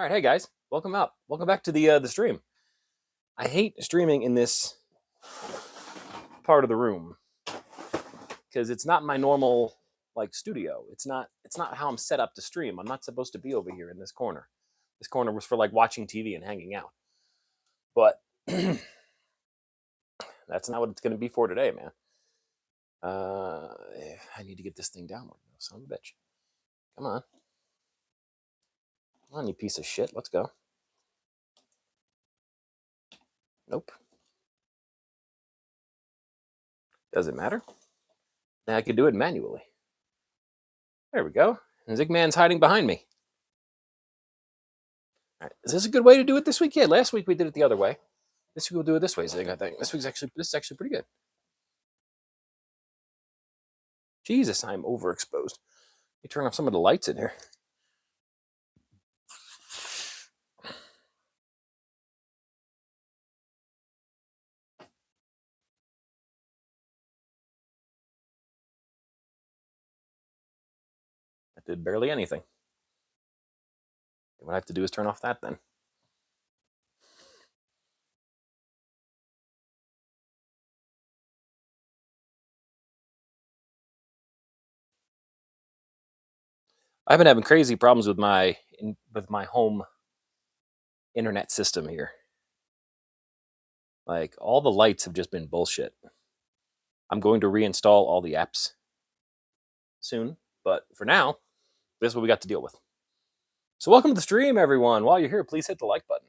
right, hey guys, welcome out. Welcome back to the stream. I hate streaming in this part of the room because it's not my normal like studio. It's not how I'm set up to stream. I'm not supposed to be over here in this corner. This corner was for like watching TV and hanging out. But that's not what it's going to be for today, man. I need to get this thing downward, son of a bitch. Come on. Come on, you piece of shit. Let's go. Nope. Does it matter? Now I can do it manually. There we go. And Zigman's hiding behind me. All right. Is this a good way to do it this week? Yeah, last week we did it the other way. This week we'll do it this way, Zig, I think. This is actually pretty good. Jesus, I'm overexposed. Let me turn off some of the lights in here. That did barely anything. What I have to do is turn off that then. I've been having crazy problems with my home internet system here. Like all the lights have just been bullshit. I'm going to reinstall all the apps soon, but for now, this is what we got to deal with. So welcome to the stream, everyone. While you're here, please hit the like button.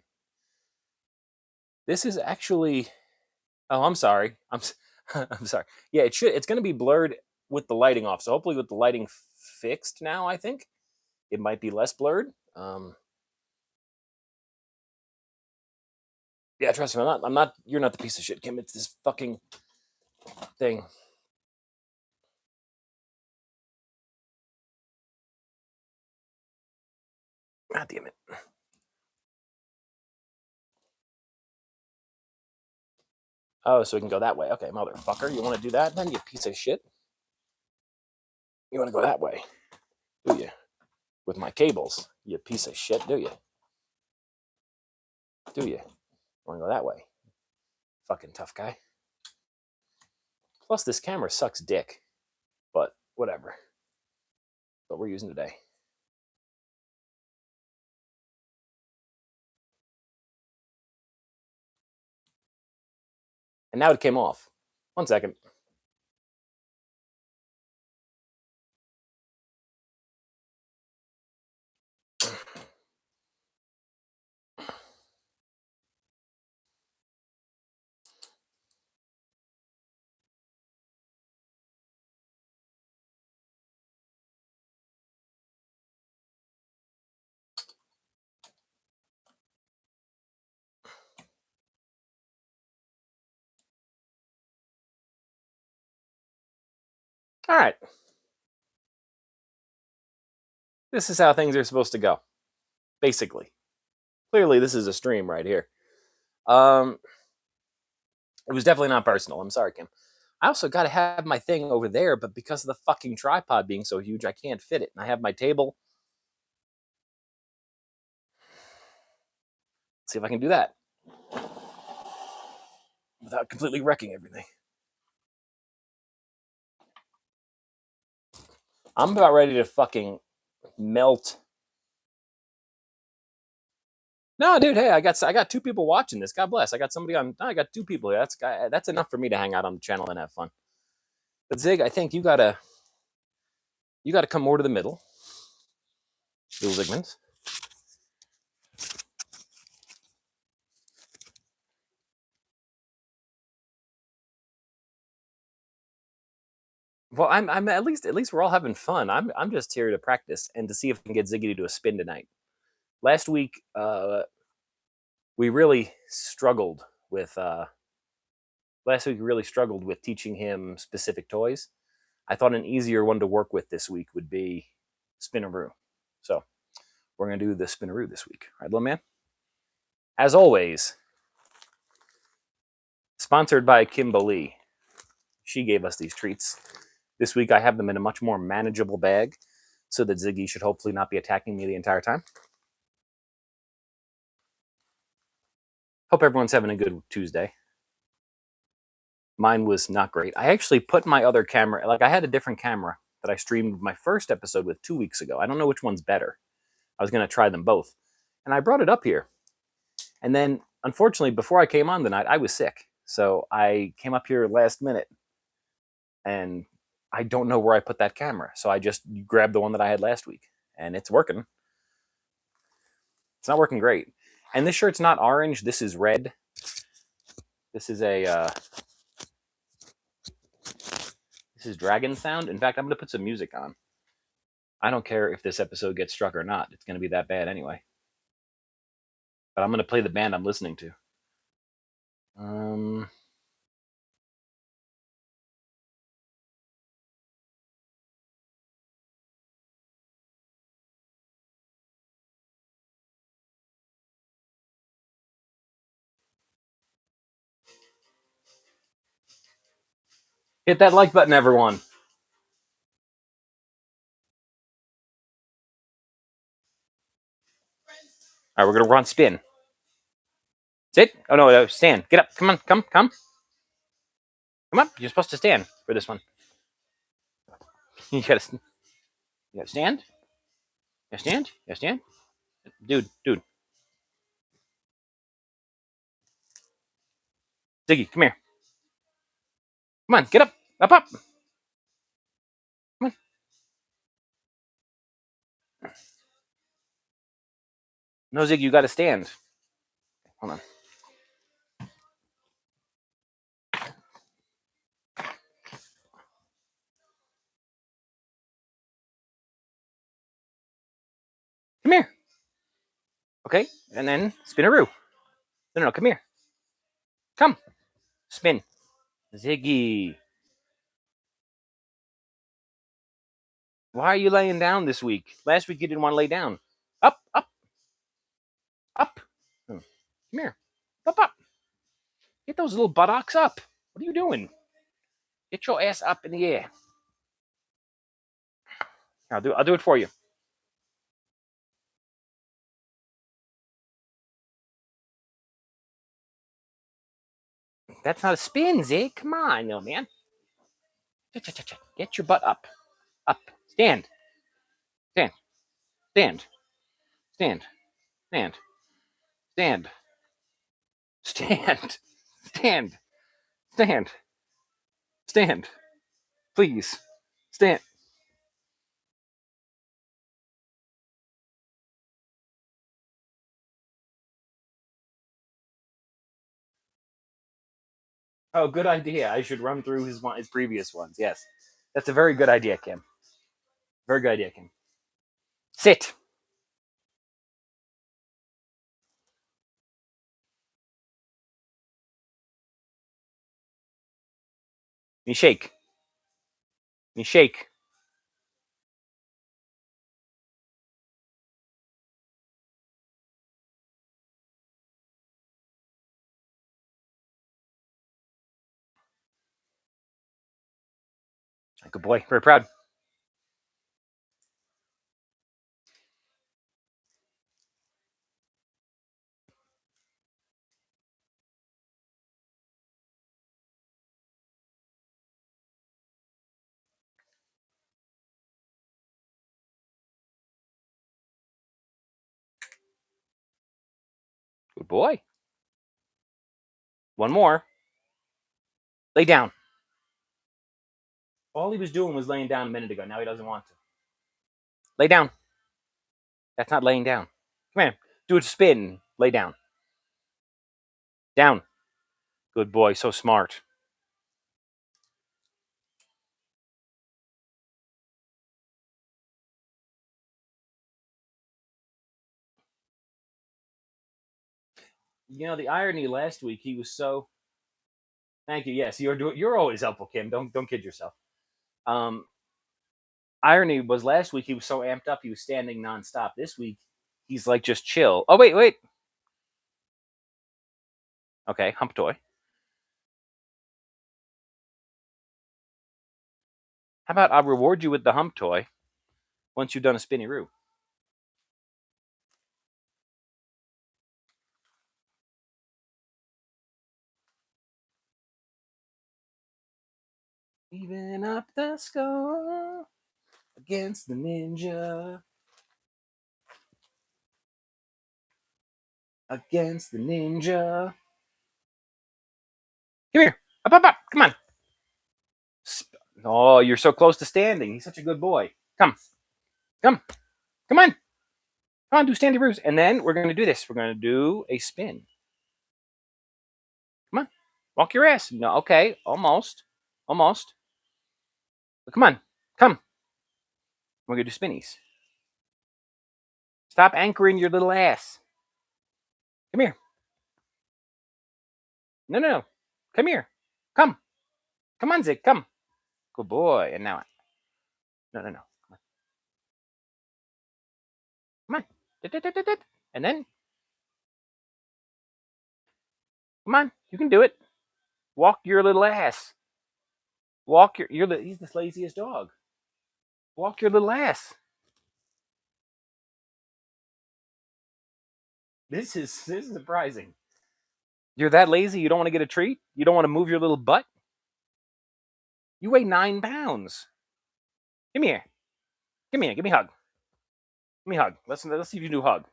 This is actually, oh, I'm sorry. I'm sorry. Yeah, it's going to be blurred with the lighting off. So hopefully with the lighting fixed now, I think it might be less blurred. Yeah, trust me, I'm not. You're not the piece of shit, Kim. It's this fucking thing. God damn it. Oh, so we can go that way. Okay, motherfucker. You want to do that then, you piece of shit? You want to go that way, do you? With my cables, you piece of shit, do you? Do you? Want to go that way? Fucking tough guy. Plus, this camera sucks dick. But whatever. What we're using today. And now it came off. 1 second. All right. This is how things are supposed to go. Basically. Clearly, this is a stream right here. It was definitely not personal. I'm sorry, Kim. I also got to have my thing over there, but because of the fucking tripod being so huge, I can't fit it. And I have my table. Let's see if I can do that without completely wrecking everything. I'm about ready to fucking melt. No, dude. Hey, I got 2 people watching this. God bless. I got somebody on. I got 2 people here. That's enough for me to hang out on the channel and have fun. But Zig, I think you gotta come more to the middle. Little Zigmans. Well, I'm at least we're all having fun. I'm just here to practice and to see if I can get Ziggy to do a spin tonight. Last week, we really struggled with. Last week, we really struggled with teaching him specific toys. I thought an easier one to work with this week would be Spinaroo. So we're gonna do the Spinaroo this week, all right, little man? As always, sponsored by Kimberly. She gave us these treats. This week I have them in a much more manageable bag so that Ziggy should hopefully not be attacking me the entire time. Hope everyone's having a good Tuesday. Mine was not great. I actually put my other camera, like I had a different camera that I streamed my first episode with 2 weeks ago. I don't know which one's better. I was going to try them both. And I brought it up here. And then, unfortunately, before I came on tonight, I was sick. So I came up here last minute and I don't know where I put that camera. So I just grabbed the one that I had last week and it's working. It's not working great. And this shirt's not orange. This is red. This is this is Dragon Sound. In fact, I'm going to put some music on. I don't care if this episode gets struck or not. It's going to be that bad anyway. But I'm going to play the band I'm listening to. Hit that like button, everyone. All right, we're going to run spin. Sit. Oh, no, stand. Get up. Come on. Come. Come up. You're supposed to stand for this one. You gotta stand. You gotta stand. You gotta stand. Dude. Ziggy, come here. Come on, get up. Up. Come on. No, Ziggy, you gotta stand. Hold on. Come here. Okay, and then spinaroo. No, come here. Come. Spin. Ziggy. Why are you laying down this week? Last week you didn't want to lay down. Up. Come here. Up. Get those little buttocks up. What are you doing? Get your ass up in the air. I'll do it for you. That's not a spin, Zig. Come on, little man. Get your butt up. Up. Stand. Stand. Stand. Stand. Stand. Stand. Stand. Stand. Stand. Stand. Please. Stand. Oh, good idea. I should run through his previous ones. Yes. That's a very good idea, Kim. Very good idea, Kim. Sit. Me shake. Me shake. Good boy. Very proud. Good boy. One more. Lay down. All he was doing was laying down a minute ago. Now he doesn't want to. Lay down. That's not laying down. Come here. Do a spin. Lay down. Down. Good boy. So smart. You know, the irony last week, he was so. Thank you. Yes, you're always helpful, Kim. Don't kid yourself. Um, Irony was last week he was so amped up he was standing nonstop. This week he's like just chill. Oh wait. Okay, hump toy. How about I'll reward you with the hump toy once you've done a spinny-roo? Even up the score against the ninja. Against the ninja. Come here. Up, up, up. Come on. Oh, you're so close to standing. He's such a good boy. Come. Come. Come on. Come on, do standy roos. And then we're going to do this. We're going to do a spin. Come on. Walk your ass. No, okay. Almost. Almost. But come on. Come. We're going to do spinnies. Stop anchoring your little ass. Come here. No, no, no. Come here. Come. Come on, Zig. Come. Good boy. And now, no, no, no. Come on. Come on. And then, come on. You can do it. Walk your little ass. Walk he's the laziest dog. Walk your little ass. This is surprising. You're that lazy, you don't want to get a treat? You don't want to move your little butt? You weigh 9 pounds. Come here. Come here. Give me a hug. Give me a hug. Let's see if you can do a hug.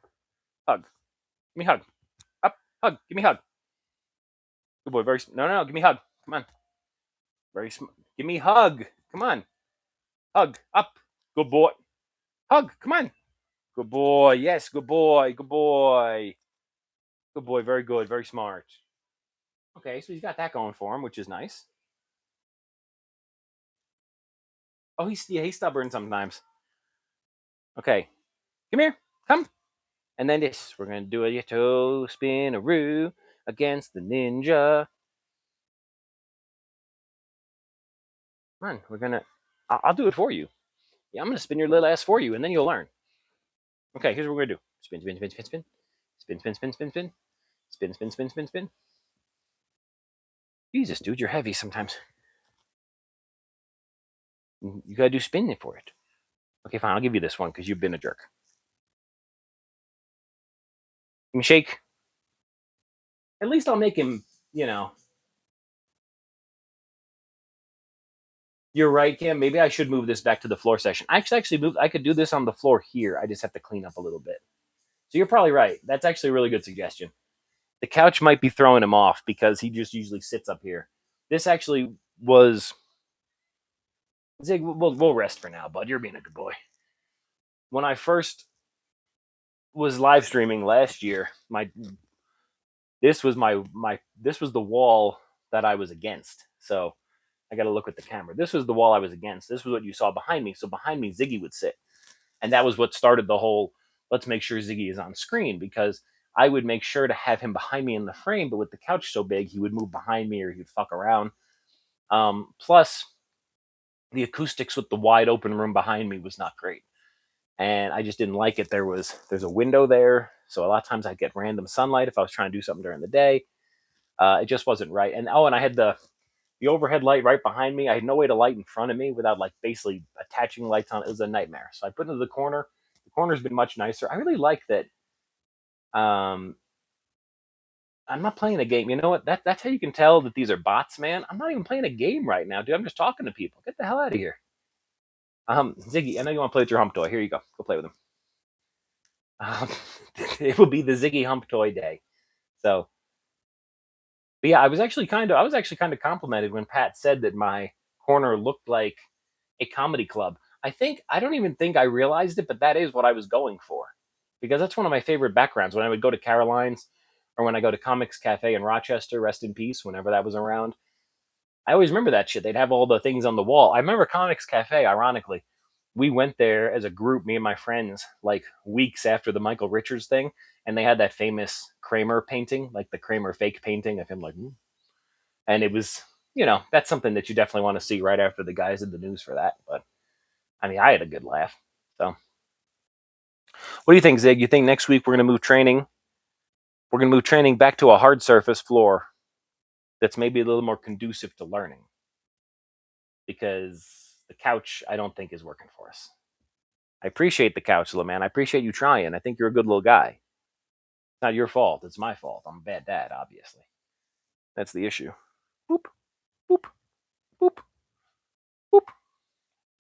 Hug. Give me a hug. Up. Hug. Give me a hug. Good boy. Very no, no, no. Give me a hug. Come on. Very smart. Give me a hug. Come on. Hug. Up. Good boy. Hug. Come on. Good boy. Yes. Good boy. Good boy. Good boy. Very good. Very smart. Okay, so he's got that going for him, which is nice. Oh, he's stubborn sometimes. Okay. Come here. Come. And then this. We're going to do a toe spin a roo against the ninja. Come on. We're going to... I'll do it for you. Yeah, I'm going to spin your little ass for you, and then you'll learn. Okay, here's what we're going to do. Spin, spin, spin, spin, spin. Spin, spin, spin, spin, spin. Spin, spin, spin, spin, spin. Jesus, dude, you're heavy sometimes. You got to do spinning for it. Okay, fine. I'll give you this one because you've been a jerk. Give me shake. At least I'll make him, You're right, Kim. Maybe I should move this back to the floor session. I could do this on the floor here. I just have to clean up a little bit. So you're probably right. That's actually a really good suggestion. The couch might be throwing him off because he just usually sits up here. This actually was... Zig, we'll rest for now, bud. You're being a good boy. When I first was live streaming last year, this was the wall that I was against. So I got to look at the camera. This was the wall I was against. This was what you saw behind me. So behind me, Ziggy would sit. And that was what started the whole, let's make sure Ziggy is on screen, because I would make sure to have him behind me in the frame, but with the couch so big, he would move behind me or he'd fuck around. Plus, the acoustics with the wide open room behind me was not great. And I just didn't like it. There's a window there. So a lot of times I'd get random sunlight if I was trying to do something during the day. It just wasn't right. And I had the overhead light right behind me. I had no way to light in front of me without basically attaching lights on. It was a nightmare. So I put it into the corner. The corner's been much nicer. I really like that. I'm not playing a game. You know what? That's how you can tell that these are bots, man. I'm not even playing a game right now, dude. I'm just talking to people. Get the hell out of here. Ziggy, I know you want to play with your hump toy. Here you go. Go play with him. It will be the Ziggy hump toy day. So, but yeah, I was actually kind of complimented when Pat said that my corner looked like a comedy club. I don't even think I realized it, but that is what I was going for, because that's one of my favorite backgrounds. When I would go to Caroline's or when I go to Comics Cafe in Rochester, rest in peace, whenever that was around, I always remember that shit. They'd have all the things on the wall. I remember Comics Cafe, ironically. We went there as a group, me and my friends, like weeks after the Michael Richards thing, and they had that famous Kramer painting, like the Kramer fake painting of him, and it was, that's something that you definitely want to see right after the guys did the news for that. But I mean, I had a good laugh. So, what do you think, Zig? You think next week we're going to move training? We're going to move training back to a hard surface floor that's maybe a little more conducive to learning, because the couch, I don't think, is working for us. I appreciate the couch, little man. I appreciate you trying. I think you're a good little guy. It's not your fault. It's my fault. I'm a bad dad, obviously. That's the issue. Boop, boop, boop.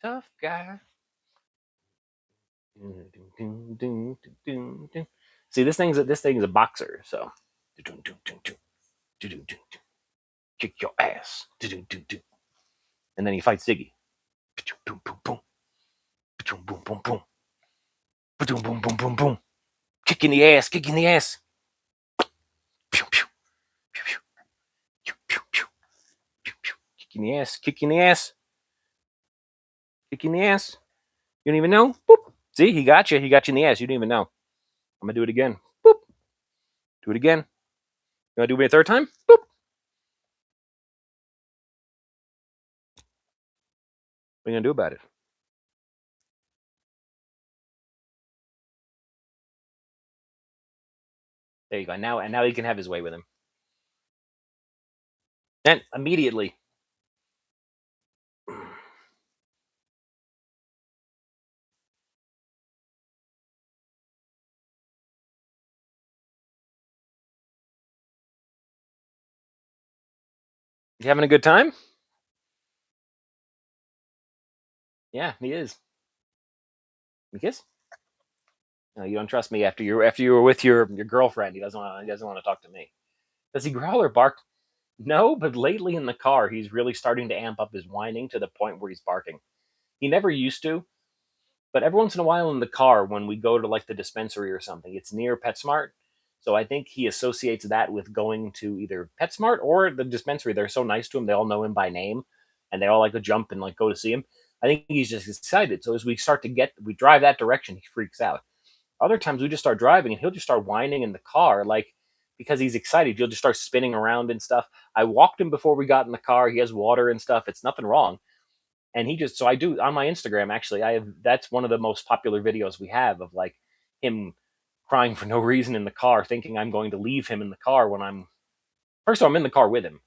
Tough guy. See, this thing's a boxer, so kick your ass, and then he fights Ziggy. Boom, boom, boom, boom, boom, boom, boom, boom, boom, boom, boom, boom. Kicking the ass, kicking the ass. Pew, pew, pew, pew, pew, pew, pew, pew, pew. Kicking the ass, kicking the ass, kicking the ass. You don't even know? Boop. See, he got you. He got you in the ass. You didn't even know. I'm gonna do it again. Boop. Do it again. You wanna do it a third time? Boop. What are you gonna do about it? There you go. Now he can have his way with him. Then immediately. You having a good time? Yeah, he is. You kiss? No, you don't trust me after you were with your girlfriend. He doesn't want to talk to me. Does he growl or bark? No, but lately in the car, he's really starting to amp up his whining to the point where he's barking. He never used to, but every once in a while in the car, when we go to like the dispensary or something, it's near PetSmart. So I think he associates that with going to either PetSmart or the dispensary. They're so nice to him; they all know him by name, and they all like to jump and like go to see him. I think he's just excited. So as we drive that direction, he freaks out. Other times we just start driving and he'll just start whining in the car, like because he's excited. He'll just start spinning around and stuff. I walked him before we got in the car. He has water and stuff. It's nothing wrong. And he just so I do on my Instagram actually. I have That's one of the most popular videos we have of like him crying for no reason in the car, thinking I'm going to leave him in the car when I'm first of all I'm in the car with him.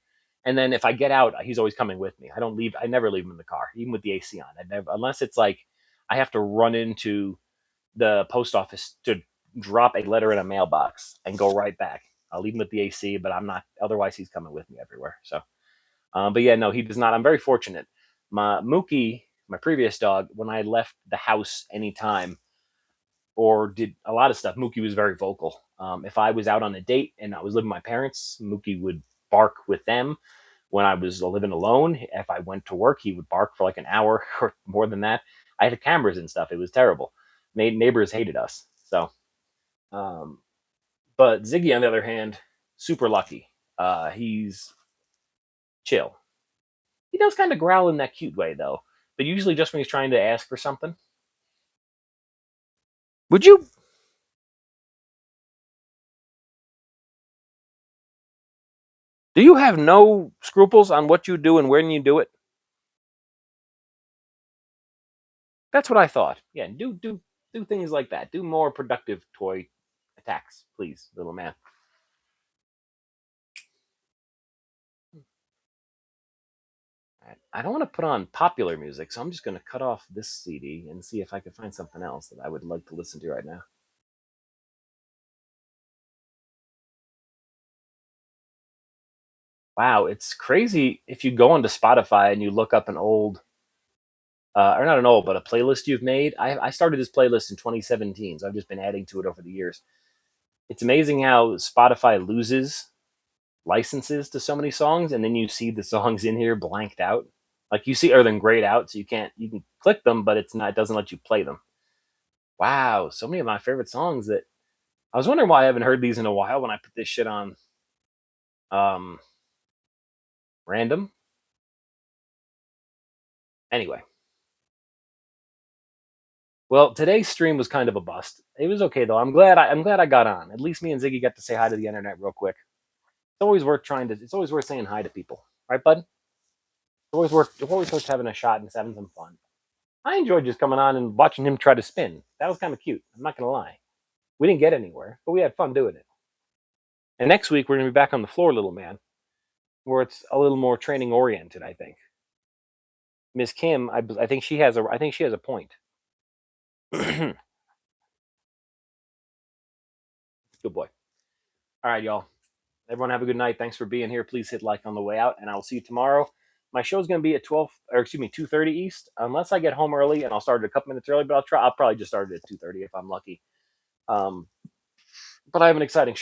And then if I get out, he's always coming with me. I never leave him in the car, even with the AC on. I never unless it's like I have to run into the post office to drop a letter in a mailbox and go right back. I'll leave him at the AC, but I'm not. Otherwise, he's coming with me everywhere. So, but yeah, no, he does not. I'm very fortunate. My Mookie, my previous dog, when I left the house anytime or did a lot of stuff, Mookie was very vocal. If I was out on a date and I was living with my parents, Mookie would bark with them. When I was living alone, if I went to work, he would bark for like an hour or more than that. I had cameras and stuff. It was terrible. Neighbors hated us. So, um, but Ziggy, on the other hand, super lucky. He's chill. He does kind of growl in that cute way, though, but usually just when he's trying to ask for something. Would you? Do you have no scruples on what you do and when you do it? That's what I thought. Yeah, do things like that. Do more productive toy attacks, please, little man. I don't want to put on popular music, so I'm just going to cut off this CD and see if I can find something else that I would like to listen to right now. Wow, it's crazy if you go onto Spotify and you look up an old, or not an old, but a playlist you've made. I started this playlist in 2017, so I've just been adding to it over the years. It's amazing how Spotify loses licenses to so many songs, and then you see the songs in here blanked out. Like you see everything grayed out, so you can click them, but it doesn't let you play them. Wow, so many of my favorite songs that I was wondering why I haven't heard these in a while when I put this shit on um random. Anyway, well, today's stream was kind of a bust. It was okay though. I'm glad I got on. At least me and Ziggy got to say hi to the internet real quick. It's always worth saying hi to people. Right, bud? It's always worth having a shot and having some fun. I enjoyed just coming on and watching him try to spin. That was kind of cute. I'm not gonna lie. We didn't get anywhere, but we had fun doing it. And next week we're gonna be back on the floor, little man, where it's a little more training oriented. I think Miss Kim. I think she has a point. Good boy. All right, y'all. Everyone have a good night. Thanks for being here. Please hit like on the way out, and I will see you tomorrow My show's going to be at 12, or excuse me, 2:30 East, unless I get home early, and I'll start it a couple minutes early. But I'll probably just start it at 2:30 if I'm lucky. Um, but I have an exciting show